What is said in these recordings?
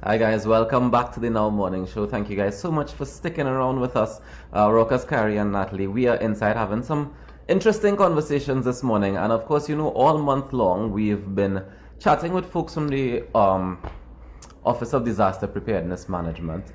Hi guys, welcome back to the Now Morning Show. Thank you guys so much for sticking around with us. Rawkus, Carrie, and Natalie. We are inside having some interesting conversations this morning, and of course, all month long we've been chatting with folks from the Office of Disaster Preparedness Management,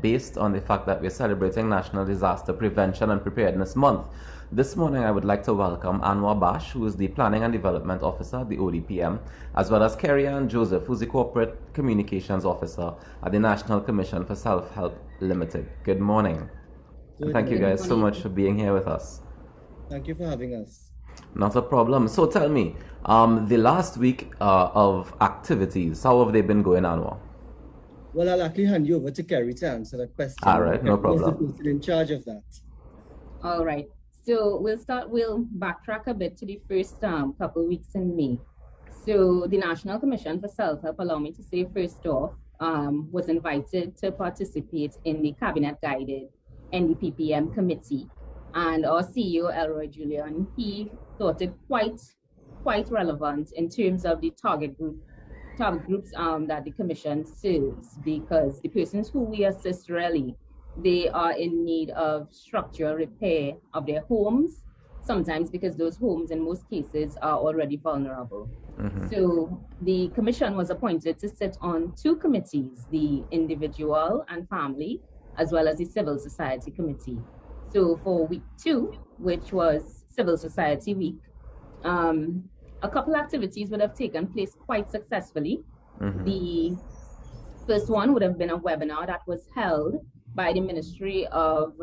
based on the fact that we're celebrating National Disaster Prevention and Preparedness Month. This morning, I would like to welcome Anwar Baksh, who is the Planning and Development Officer at the ODPM, as well as Kerri-Ann Joseph, who's the Corporate Communications Officer at the National Commission for Self Help Ltd. Good morning. And thank you guys so much for being here with us. Thank you for having us. Not a problem. So tell me, the last week of activities, how have they been going, Anwar? Well, I'll actually hand you over to Kerri to answer that question. All right, no problem. Who's the person in charge of that? All right. So we'll backtrack a bit to the first couple weeks in May. So the National Commission for Self-Help, allow me to say first off, was invited to participate in the cabinet-guided NDPM committee. And our CEO, Elroy Julian, he thought it quite relevant in terms of the target groups that the commission serves, because the persons who we assist really, they are in need of structural repair of their homes, sometimes because those homes in most cases are already vulnerable. So the commission was appointed to sit on two committees, the individual and family, as well as the civil society committee. So for week 2, which was Civil Society Week, a couple activities would have taken place quite successfully. The first one would have been a webinar that was held by the Ministry of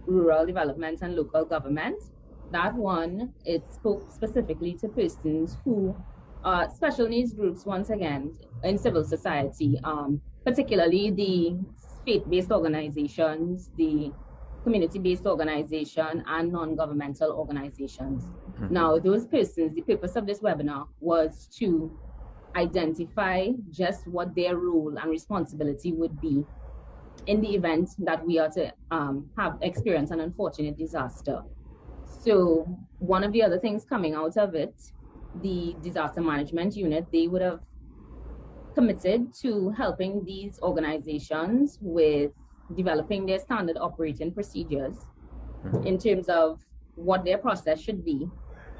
Rural Development and Local Government. That one, it spoke specifically to persons who are special needs groups, once again, in civil society, particularly the faith-based organizations, the community-based organization, and non-governmental organizations. Now, those persons, the purpose of this webinar was to identify just what their role and responsibility would be in the event that we are to have experienced an unfortunate disaster. So one of the other things coming out of it, the disaster management unit, they would have committed to helping these organizations with developing their standard operating procedures in terms of what their process should be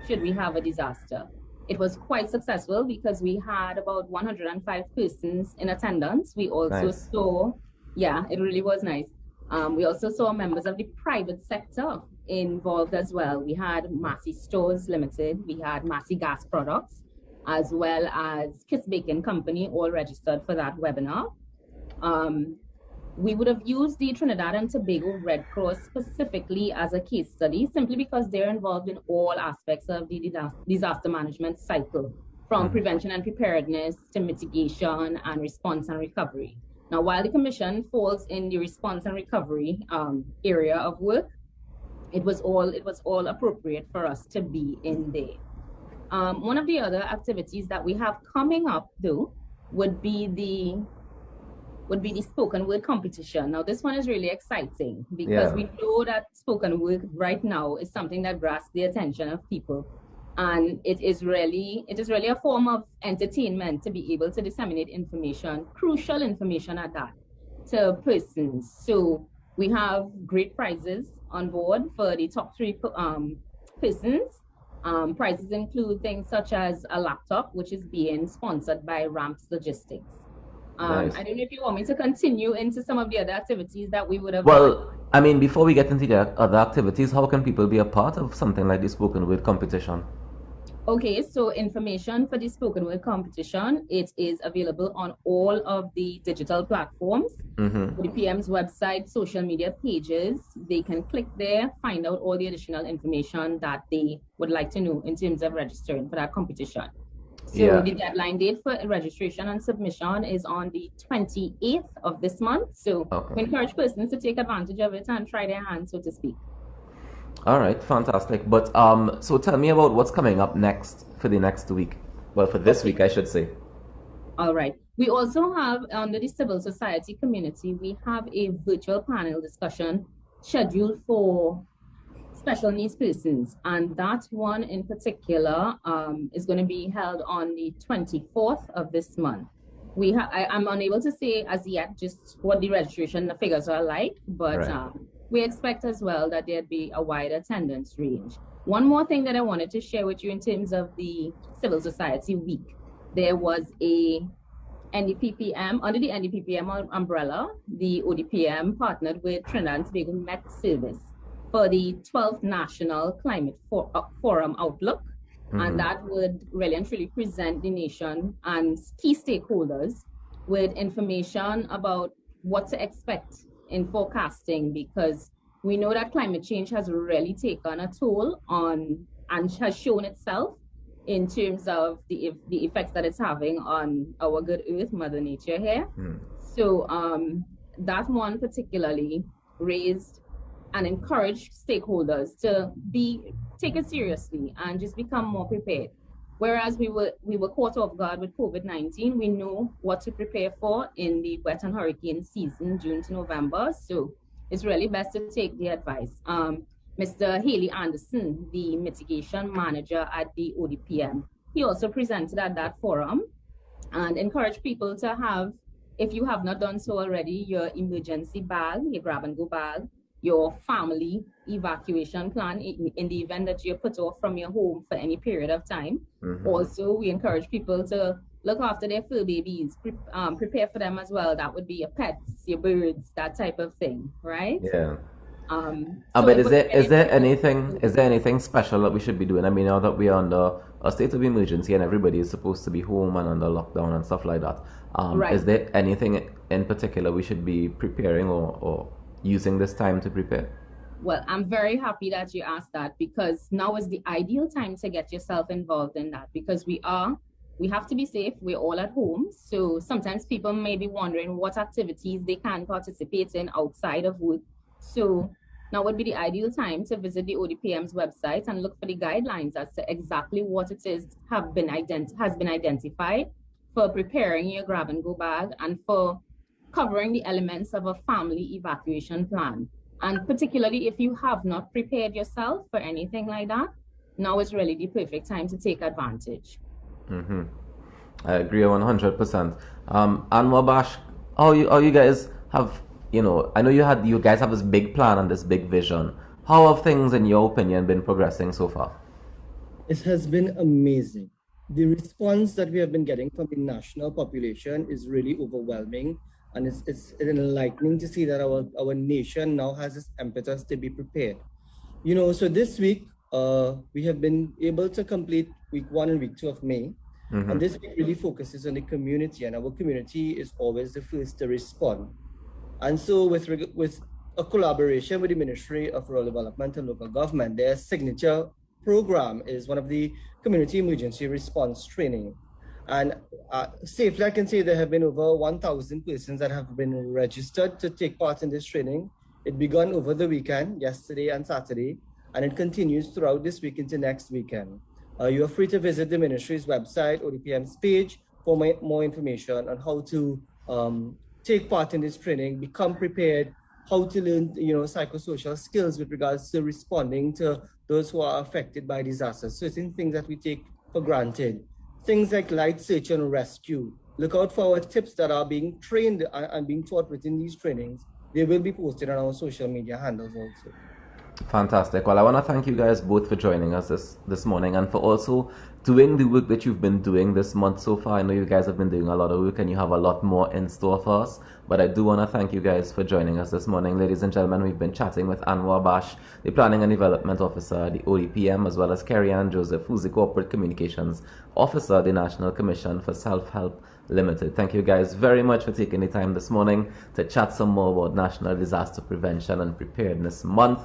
should we have a disaster. It was quite successful because we had about 105 persons in attendance. We also saw, yeah, it really was nice. We also saw members of the private sector involved as well. We had Massey Stores Limited, we had Massey Gas Products, as well as Kiss Baking Company, all registered for that webinar. We would have used the Trinidad and Tobago Red Cross specifically as a case study, simply because they're involved in all aspects of the disaster management cycle, from prevention and preparedness to mitigation and response and recovery. Now, while the commission falls in the response and recovery area of work, it was all appropriate for us to be in there. One of the other activities that we have coming up, though, would be the spoken word competition. Now, this one is really exciting because we know that spoken word right now is something that grasps the attention of people, and it is really a form of entertainment to be able to disseminate information, crucial information at that, to persons. So we have great prizes on board for the top 3 persons. Prizes include things such as a laptop, which is being sponsored by Ramps Logistics. Nice. I don't know if you want me to continue into some of the other activities that we would have done. I mean, before we get into the other activities, how can people be a part of something like the spoken word competition? Okay, so information for the spoken word competition, it is available on all of the digital platforms, ODPM's website, social media pages. They can click there, find out all the additional information that they would like to know in terms of registering for that competition. So the deadline date for registration and submission is on the 28th of this month. So we encourage persons to take advantage of it and try their hand, so to speak. All right, fantastic. But so tell me about what's coming up next for the next week. Well, for this week, I should say. All right. We also have, under the civil society community, we have a virtual panel discussion scheduled for special needs persons, and that one in particular is going to be held on the 24th of this month. I'm unable to say as yet just what the registration figures are like, but Right. we expect as well that there'd be a wide attendance range. One more thing that I wanted to share with you in terms of the Civil Society Week, there was a NDPM, under the NDPM umbrella, the ODPM partnered with Trinidad and Tobago Met Service for the 12th National Climate Forum Outlook. And that would really and truly present the nation and key stakeholders with information about what to expect in forecasting, because we know that climate change has really taken a toll on and has shown itself in terms of the effects that it's having on our good earth, Mother Nature here. So that one particularly raised and encouraged stakeholders to take it seriously and just become more prepared. Whereas we were caught off guard with COVID-19, we know what to prepare for in the wet and hurricane season, June to November. So it's really best to take the advice. Mr. Haley Anderson, the mitigation manager at the ODPM, he also presented at that forum and encouraged people to have, if you have not done so already, your emergency bag, your grab-and-go bag, your family evacuation plan in the event that you're put off from your home for any period of time. Also, we encourage people to look after their fur babies, prepare for them as well. That would be your pets, your birds, that type of thing, right? Yeah. So but is there anything special that we should be doing? I mean, now that we are under a state of emergency and everybody is supposed to be home and under lockdown and stuff like that, Right. is there anything in particular we should be preparing or using this time to prepare? Well, I'm very happy that you asked that, because now is the ideal time to get yourself involved in that, because we have to be safe. We're all at home. So sometimes people may be wondering what activities they can participate in outside of work. So now would be the ideal time to visit the ODPM's website and look for the guidelines as to exactly what it is has been identified for preparing your grab-and-go bag and for covering the elements of a family evacuation plan. And particularly if you have not prepared yourself for anything like that, now is really the perfect time to take advantage. I agree 100%. Anwar Baksh, how you guys have, I know you guys have this big plan and this big vision. How have things, in your opinion, been progressing so far? It has been amazing. The response that we have been getting from the national population is really overwhelming, and it's enlightening to see that our nation now has this impetus to be prepared. So this week we have been able to complete week 1 and week 2 of May. And this week really focuses on the community, and our community is always the first to respond. And so with a collaboration with the Ministry of Rural Development and Local Government, their signature program is one of the community emergency response training. And safely I can say there have been over 1,000 persons that have been registered to take part in this training. It began over the weekend, yesterday and Saturday, and it continues throughout this week into next weekend. You are free to visit the ministry's website, ODPM's page, for more information on how to take part in this training, become prepared, how to learn, psychosocial skills with regards to responding to those who are affected by disasters. Certain things that we take for granted, things like light search and rescue. Look out for our tips that are being trained and being taught within these trainings. They will be posted on our social media handles also. Fantastic. Well, I want to thank you guys both for joining us this morning and for also doing the work that you've been doing this month so far. I know you guys have been doing a lot of work and you have a lot more in store for us, but I do want to thank you guys for joining us this morning. Ladies and gentlemen, we've been chatting with Anwar Baksh, the Planning and Development Officer at the ODPM, as well as Kerri-Ann Joseph, who's the Corporate Communications Officer at the National Commission for Self Help Ltd. Thank you guys very much for taking the time this morning to chat some more about National Disaster Prevention and Preparedness Month.